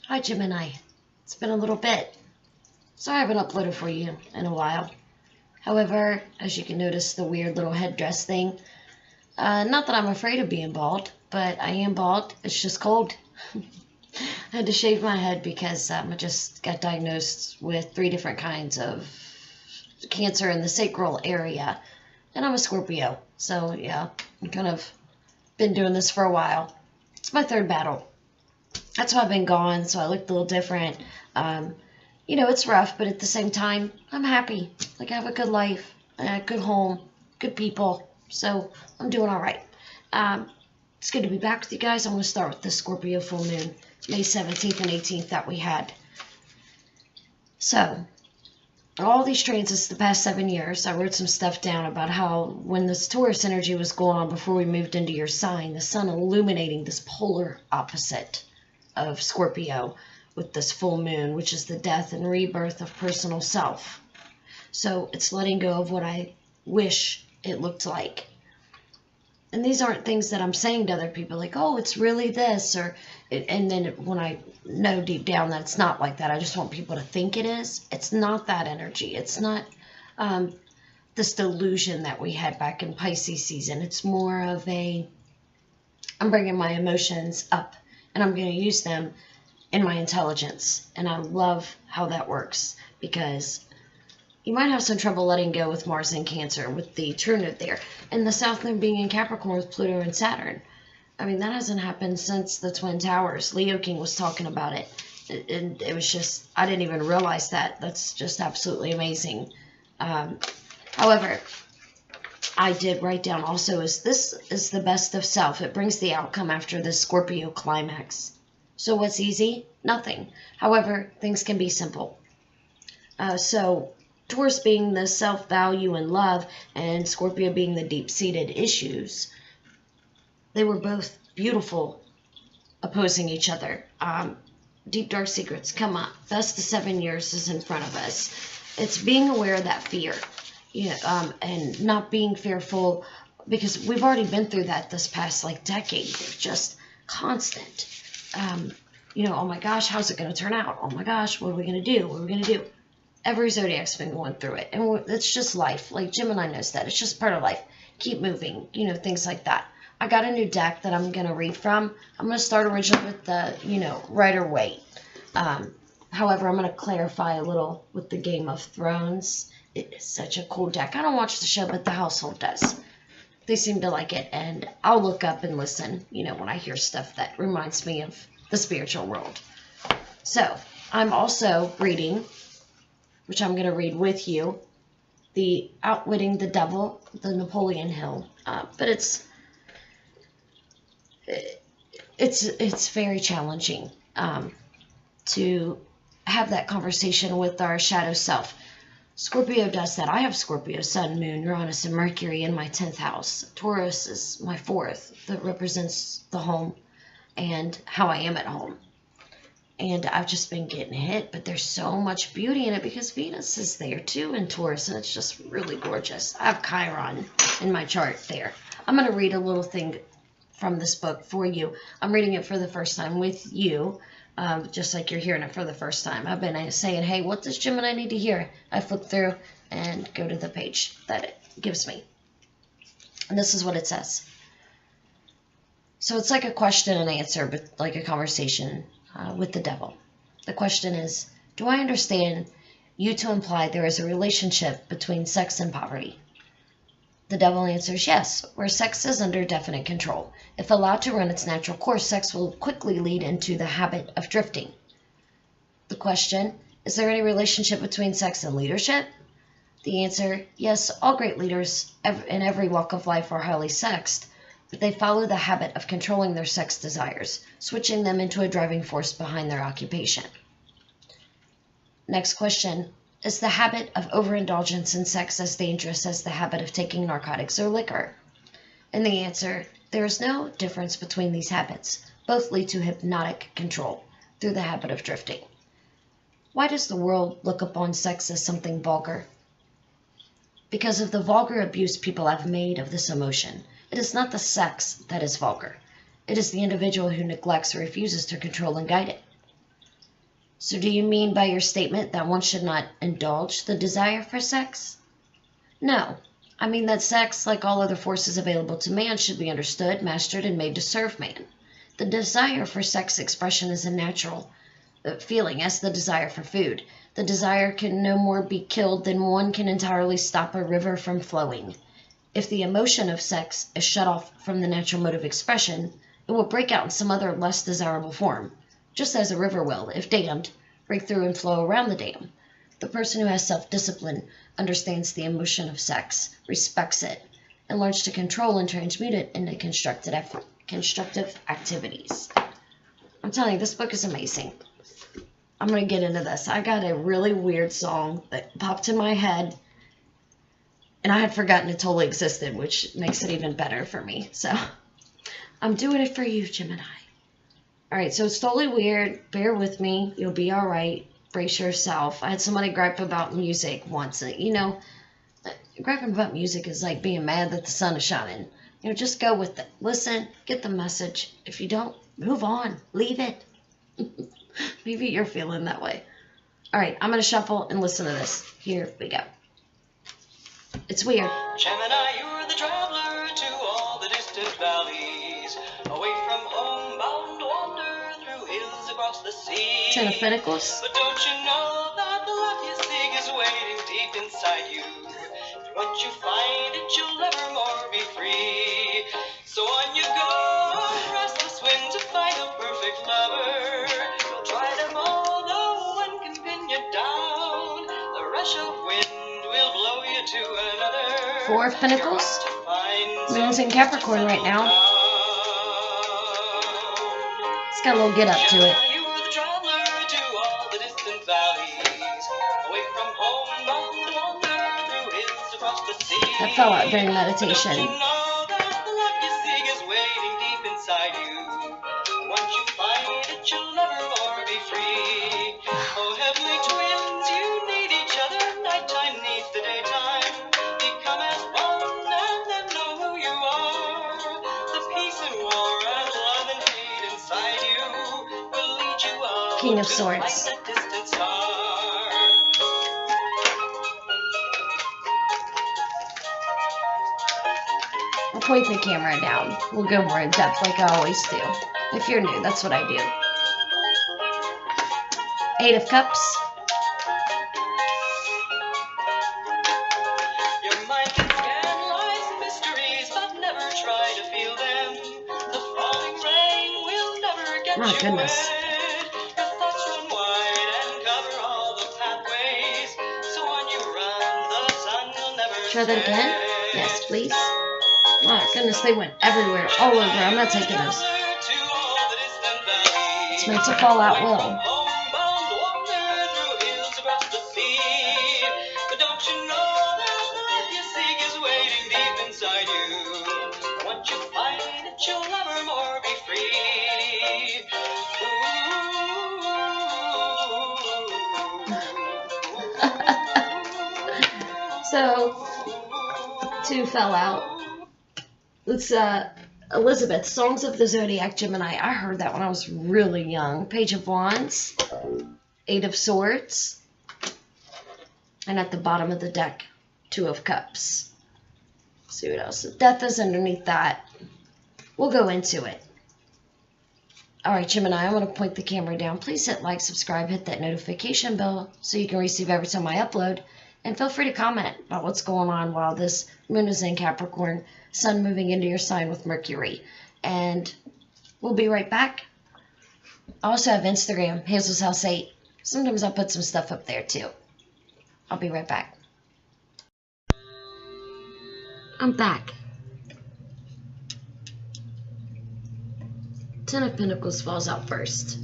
Hi, Gemini. It's been a little bit. Sorry I haven't uploaded for you in a while. However, as you can notice, the weird little headdress thing. Not that I'm afraid of being bald, but I am bald. It's just cold. I had to shave my head because I just got diagnosed with 3 different kinds of cancer in the sacral area. And I'm a Scorpio. So, yeah, I've kind of been doing this for a while. It's my 3rd battle. That's why I've been gone, so I looked a little different. It's rough, but at the same time, I'm happy. Like, I have a good life, a good home, good people, so I'm doing all right. It's good to be back with you guys. I'm going to start with the Scorpio full moon, May 17th and 18th that we had. So, all these transits the past 7 years, I wrote some stuff down about how when this Taurus energy was going on before we moved into your sign, the sun illuminating this polar opposite of Scorpio with this full moon, which is the death and rebirth of personal self. So it's letting go of what I wish it looked like. And these aren't things that I'm saying to other people like, oh, it's really this, and then when I know deep down that it's not like that, I just want people to think it is. It's not that energy. It's not this delusion that we had back in Pisces season. It's more of I'm bringing my emotions up and I'm going to use them in my intelligence. And I love how that works because you might have some trouble letting go with Mars in Cancer with the true note there. And the South Node being in Capricorn with Pluto and Saturn. I mean, that hasn't happened since the Twin Towers. Leo King was talking about it. And it was just, I didn't even realize that. That's just absolutely amazing. However, I did write down also this is the best of self. It brings the outcome after the Scorpio climax. So what's easy? Nothing. However, things can be simple. So Taurus being the self-value and love, and Scorpio being the deep-seated issues, they were both beautiful, opposing each other. Deep, dark secrets come up. Thus, the 7 years is in front of us. It's being aware of that fear, and not being fearful, because we've already been through that this past, decade. It's just constant. Oh my gosh, how's it going to turn out? Oh my gosh, what are we going to do? What are we going to do? Every zodiac's been going through it, and it's just life. Like Gemini knows that. It's just part of life. Keep moving, things like that. I got a new deck that I'm going to read from. I'm going to start originally with the, Rider-Waite. However, I'm going to clarify a little with the Game of Thrones. It is such a cool deck. I don't watch the show, but the household does. They seem to like it, and I'll look up and listen, when I hear stuff that reminds me of the spiritual world. So, I'm also reading, which I'm going to read with you, the Outwitting the Devil, the Napoleon Hill. But it's very challenging to have that conversation with our shadow self. Scorpio does that. I have Scorpio, Sun, Moon, Uranus, and Mercury in my 10th house. Taurus is my 4th that represents the home and how I am at home. And I've just been getting hit, but there's so much beauty in it because Venus is there too in Taurus, and it's just really gorgeous. I have Chiron in my chart there. I'm going to read a little thing from this book for you. I'm reading it for the first time with you, just like you're hearing it for the first time. I've been saying, hey, what does Gemini need to hear? I flip through and go to the page that it gives me. And this is what it says. So it's like a question and answer, but like a conversation with the devil. The question is, do I understand you to imply there is a relationship between sex and poverty? The devil answers yes, where sex is under definite control. If allowed to run its natural course, sex will quickly lead into the habit of drifting. The question, is there any relationship between sex and leadership? The answer, yes, all great leaders in every walk of life are highly sexed, but they follow the habit of controlling their sex desires, switching them into a driving force behind their occupation. Next question, is the habit of overindulgence in sex as dangerous as the habit of taking narcotics or liquor? And the answer, there is no difference between these habits. Both lead to hypnotic control through the habit of drifting. Why does the world look upon sex as something vulgar? Because of the vulgar abuse people have made of this emotion. It is not the sex that is vulgar. It is the individual who neglects or refuses to control and guide it. So do you mean by your statement that one should not indulge the desire for sex? No. I mean that sex, like all other forces available to man, should be understood, mastered, and made to serve man. The desire for sex expression is a natural feeling, as the desire for food. The desire can no more be killed than one can entirely stop a river from flowing. If the emotion of sex is shut off from the natural mode of expression, it will break out in some other less desirable form, just as a river will, if dammed, break through and flow around the dam. The person who has self-discipline understands the emotion of sex, respects it, and learns to control and transmute it into constructive activities. I'm telling you, this book is amazing. I'm going to get into this. I got a really weird song that popped in my head, and I had forgotten it totally existed, which makes it even better for me. So, I'm doing it for you, Gemini. Alright, so it's totally weird. Bear with me. You'll be alright. Brace yourself. I had somebody gripe about music once. You know, griping about music is like being mad that the sun is shining. You know, just go with it. Listen, get the message. If you don't, move on. Leave it. Maybe you're feeling that way. Alright, I'm going to shuffle and listen to this. Here we go. It's weird. Gemini, you're the traveler to all the distant valleys, away from home, bound to wander through hills across the sea. Ten of Pentacles. But don't you know that the love you seek is waiting deep inside you? Once you find it, you'll never more be free. So on you go, on restless wind to find a perfect lover. You'll try them all, no one can pin you down. The rush of wind will blow you to another. Four of Pentacles. Moon's in Capricorn right now. It's got a little get up to it. That fell out during meditation. King of Swords. I'll point the camera down. We'll go more in depth like I always do. If you're new, that's what I do. Eight of Cups. Your mind can scan life's mysteries, but never try to feel them. The falling rain will never get My you goodness. wet. Your thoughts run wide and cover all the pathways. So when you run, the sun will never Try that again? Yes, please. My goodness, they went everywhere, all over. I'm not taking this. It's meant to fall out well. But don't you know that the love you seek is waiting deep inside you? Once you find it, you'll never more be free. So, two fell out. It's Elizabeth, Songs of the Zodiac, Gemini. I heard that when I was really young. Page of Wands, Eight of Swords, and at the bottom of the deck, Two of Cups. Let's see what else. Death is underneath that. We'll go into it. Alright, Gemini, I'm going to point the camera down. Please hit like, subscribe, hit that notification bell so you can receive every time I upload. And feel free to comment about what's going on while this moon is in Capricorn, sun moving into your sign with Mercury. And we'll be right back. I also have Instagram, Hazel's House 8. Sometimes I'll put some stuff up there too. I'll be right back. I'm back. Ten of Pentacles falls out first.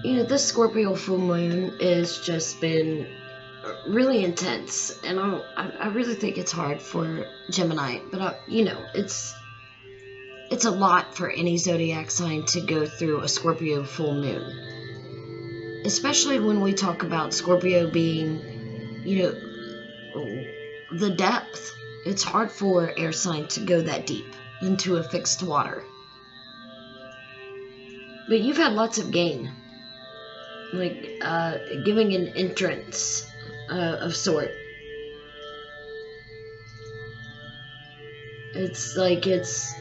You know, this Scorpio full moon has just been really intense, and I really think it's hard for Gemini, but you know, it's a lot for any zodiac sign to go through a Scorpio full moon, especially when we talk about Scorpio being, you know, the depth. It's hard for air sign to go that deep into a fixed water, but you've had lots of gain like giving an entrance of sort. It's like it's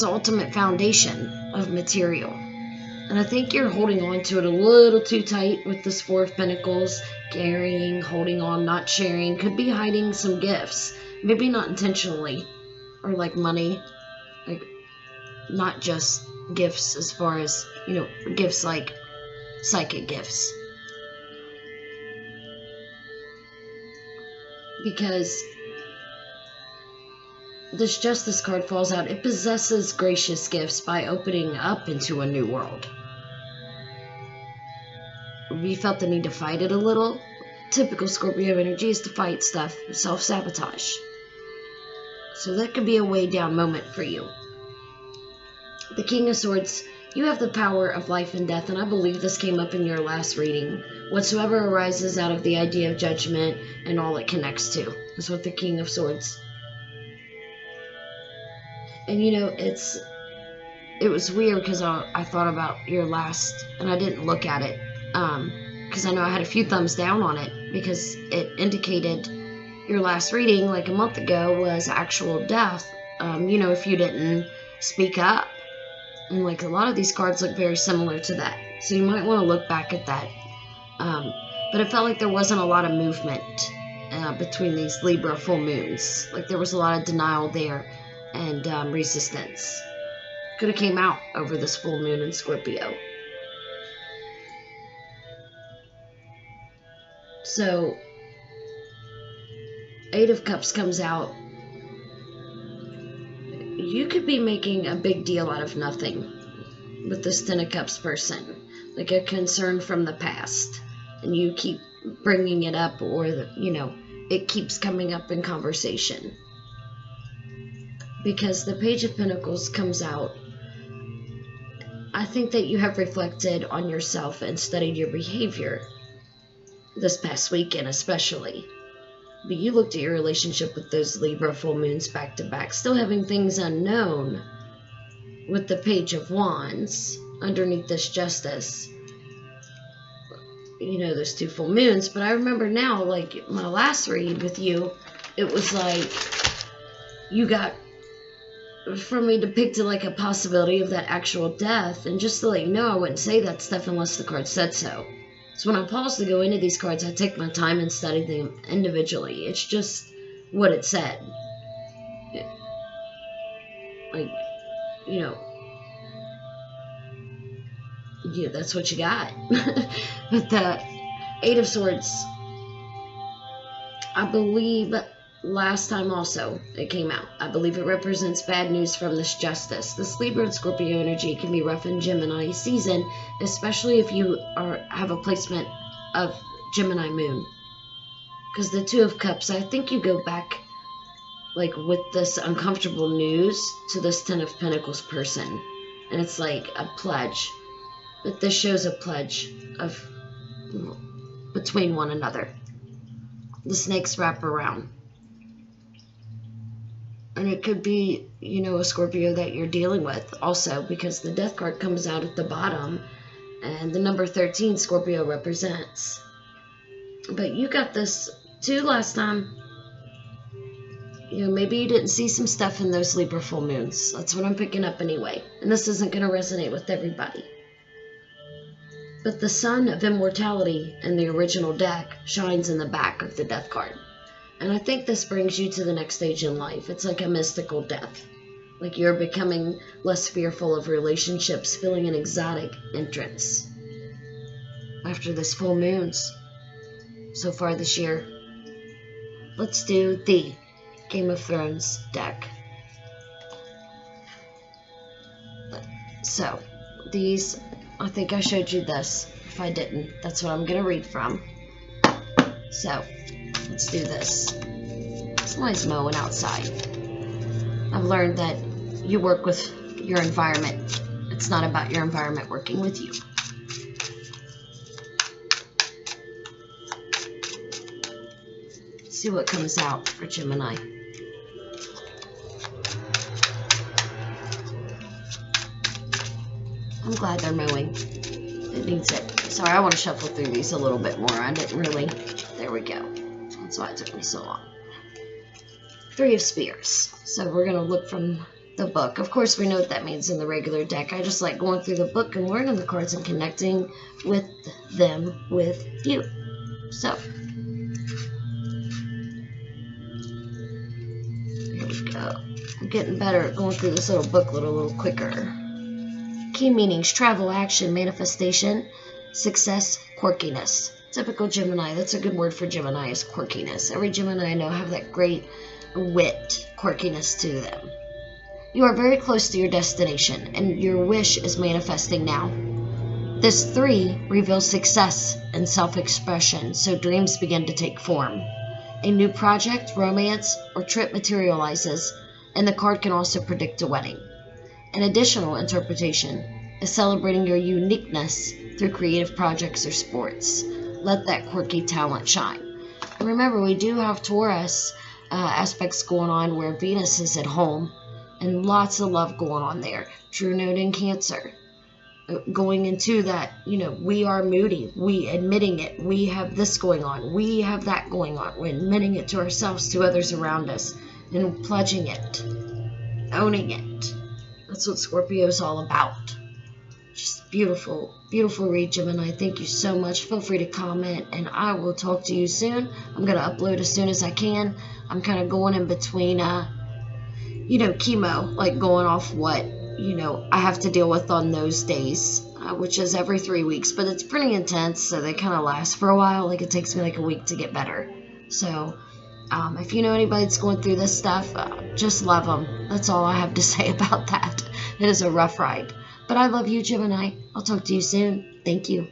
ultimate foundation of material. And I think you're holding on to it a little too tight with this Four of Pentacles, carrying, holding on, not sharing. Could be hiding some gifts, maybe not intentionally, or like money, like not just gifts as far as, you know, gifts like psychic gifts. Because this Justice card falls out. It possesses gracious gifts by opening up into a new world. We felt the need to fight it a little. Typical Scorpio energy is to fight stuff, self-sabotage. So that could be a way down moment for you. The King of Swords, you have the power of life and death, and I believe this came up in your last reading. Whatsoever arises out of the idea of judgment and all it connects to is what the King of Swords. And you know, it was weird because I thought about your last, and I didn't look at it, because I know I had a few thumbs down on it, because it indicated your last reading, like a month ago, was actual death, you know, if you didn't speak up. And like a lot of these cards look very similar to that. So you might want to look back at that. But it felt like there wasn't a lot of movement between these Libra full moons. Like there was a lot of denial there. And resistance could have came out over this full moon in Scorpio. So 8 of Cups comes out. You could be making a big deal out of nothing with this 10 of Cups person, like a concern from the past, and you keep bringing it up, or you know, it keeps coming up in conversation. Because the Page of Pentacles comes out, I think that you have reflected on yourself and studied your behavior this past weekend especially. But you looked at your relationship with those Libra full moons back to back, still having things unknown with the Page of Wands underneath this Justice. You know, those 2 full moons. But I remember now, like my last read with you, it was like you got, for me, depicted like a possibility of that actual death. And just to let you know, I wouldn't say that stuff unless the card said so. So when I pause to go into these cards, I take my time and study them individually. It's just what it said. Like, you know, yeah, that's what you got. But the 8 of Swords, I believe last time also it came out, I believe it represents bad news from this Justice. This Libra and Scorpio energy can be rough in Gemini season, especially if you have a placement of Gemini moon. Because the 2 of Cups, I think you go back like with this uncomfortable news to this 10 of Pentacles person, and it's like a pledge. But this shows a pledge of between one another. The snakes wrap around. And it could be, you know, a Scorpio that you're dealing with also, because the Death card comes out at the bottom, and the number 13 Scorpio represents. But you got this too last time. You know, maybe you didn't see some stuff in those Libra full moons. That's what I'm picking up anyway. And this isn't going to resonate with everybody. But the Sun of Immortality in the original deck shines in the back of the Death card. And I think this brings you to the next stage in life. It's like a mystical death. Like you're becoming less fearful of relationships, feeling an exotic entrance. After this full moons so far this year. Let's do the Game of Thrones deck. So, these, I think I showed you this. If I didn't, that's what I'm going to read from. So, let's do this. Somebody's mowing outside. I've learned that you work with your environment. It's not about your environment working with you. Let's see what comes out for Gemini. I'm glad they're mowing. It needs it. Sorry, I want to shuffle through these a little bit more. I didn't really. There we go. That's why it took me so long. 3 of Spears. So we're going to look from the book. Of course, we know what that means in the regular deck. I just like going through the book and learning the cards and connecting with them with you. So, here we go. I'm getting better at going through this little booklet a little quicker. Key meanings: travel, action, manifestation, success, quirkiness. Typical Gemini. That's a good word for Gemini, is quirkiness. Every Gemini I know have that great wit, quirkiness to them. You are very close to your destination, and your wish is manifesting now. This 3 reveals success and self-expression, so dreams begin to take form. A new project, romance, or trip materializes, and the card can also predict a wedding. An additional interpretation is celebrating your uniqueness through creative projects or sports. Let that quirky talent shine. And remember, we do have Taurus aspects going on where Venus is at home, and lots of love going on there. True note in Cancer. Going into that, we are moody. We admitting it. We have this going on. We have that going on. We're admitting it to ourselves, to others around us, and pledging it. Owning it. That's what Scorpio's all about. Just beautiful, beautiful read, Gemini. Thank you so much. Feel free to comment, and I will talk to you soon. I'm going to upload as soon as I can. I'm kind of going in between, chemo, like going off what, I have to deal with on those days, which is every 3 weeks. But it's pretty intense, so they kind of last for a while. Like, it takes me like a week to get better. So, if you know anybody that's going through this stuff, just love them. That's all I have to say about that. It is a rough ride. But I love you, Gemini. I'll talk to you soon. Thank you.